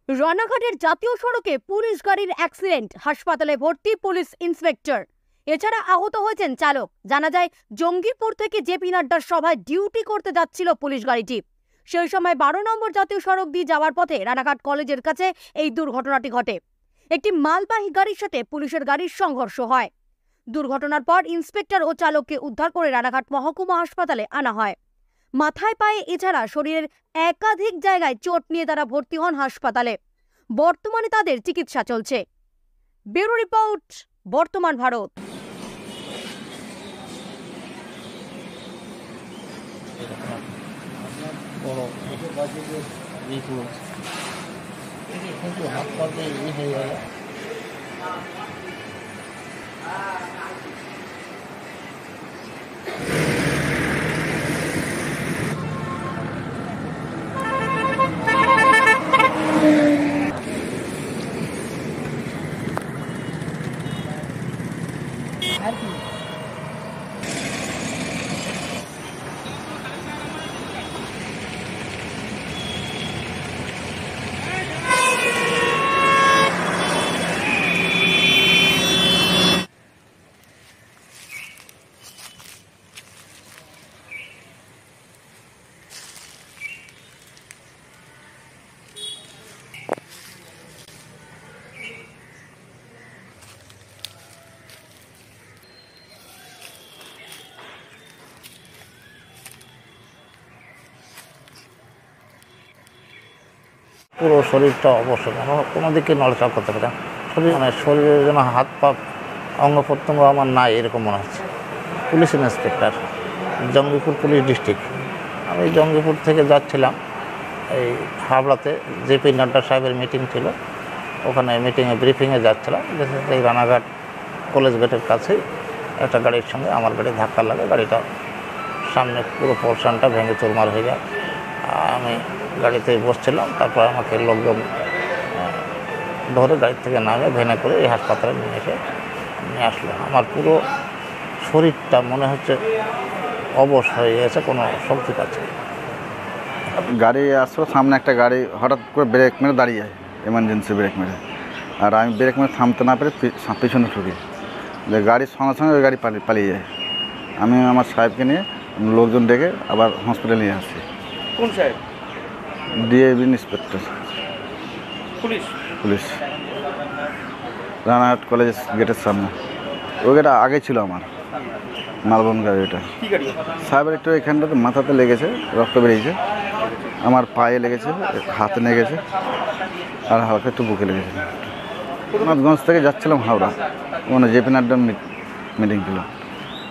রানাঘাটের জাতীয় সড়কে পুলিশ গাড়ির অ্যাক্সিডেন্ট, হাসপাতালে ভর্তি পুলিশ ইন্সপেক্টর। এছাড়া আহত হয়েছেন চালক। জানা যায়, জঙ্গিপুর থেকে জেপি নাড্ডার সভায় ডিউটি করতে যাচ্ছিল পুলিশ গাড়িটি। সেই সময় 12 নম্বর জাতীয় সড়ক দিয়ে যাওয়ার পথে রানাঘাট কলেজের কাছে এই দুর্ঘটনাটি ঘটে। একটি মালবাহী গাড়ির সাথে পুলিশের গাড়ির সংঘর্ষ হয়। দুর্ঘটনার পর ইন্সপেক্টর ও চালককে উদ্ধার করে রানাঘাট মহকুমা হাসপাতালে আনা হয়। মাথায় পায়ে এছাড়া শরীরের একাধিক জায়গায় চোট নিয়ে তারা ভর্তি হন হাসপাতালে। বর্তমানে তাদের চিকিৎসা চলছে। ব্যুরো রিপোর্ট, বর্তমান ভারত। পুরো শরীরটা অবশ্যই কোনো দিকে নড়াচড়া করতে পারে, শরীর মানে শরীরের জন্য হাত পা অঙ্গ প্রত্যঙ্গ আমার নাই এরকম মনে হচ্ছে। Police inspector, Jangipur police district. আমি জঙ্গিপুর থেকে যাচ্ছিলাম এই হাবড়াতে, জেপি নাড্ডা সাহেবের মিটিং ছিল, ওখানে মিটিংয়ে ব্রিফিংয়ে যাচ্ছিলাম। এই রানাঘাট কলেজ গেটের কাছেই একটা গাড়ির সঙ্গে আমার গাড়ি ধাক্কা লাগে। গাড়িটা সামনে পুরো পোর্শনটা ভেঙে চুরমার হয়ে যায়। আমি গাড়িতে বসছিলাম, তারপর আমাকে লোকজন ধরে গাড়ি থেকে নামে ভেনে করে এই হাসপাতালে নিয়ে আসলো। আমার পুরো শরীরটা মনে হচ্ছে অবশ হয়ে গেছে, কোনো শক্তি পাচ্ছে না। গাড়ি আসলো, সামনে একটা গাড়ি হঠাৎ করে ব্রেক মেরে দাঁড়িয়ে যায়, এমার্জেন্সি ব্রেক মেরে। আর আমি ব্রেক মেরে থামতে না পেরে পিছনে ঠুকি, যে গাড়ির সঙ্গে সঙ্গে ওই গাড়ি পালিয়ে যায়। আমি আমার সাহেবকে নিয়ে লোকজন ডেকে আবার হসপিটালে নিয়ে আসি। কোন সাহেব? DAB inspector police, Ranaghat college গেটের সামনে। ওই গেটটা আগে ছিল আমার মালবন গাড়ি। ওইটা সাহেবের একটু এখানটাতে মাথাতে লেগেছে, রক্ত বেরিয়েছে। আমার পায়ে লেগেছে, হাতে লেগেছে, আর হালকা একটু বুকে লেগেছে। নাথগঞ্জ থেকে যাচ্ছিলাম হাওড়া, ওখানে জেপি নাড্ডার মিটিং ছিল।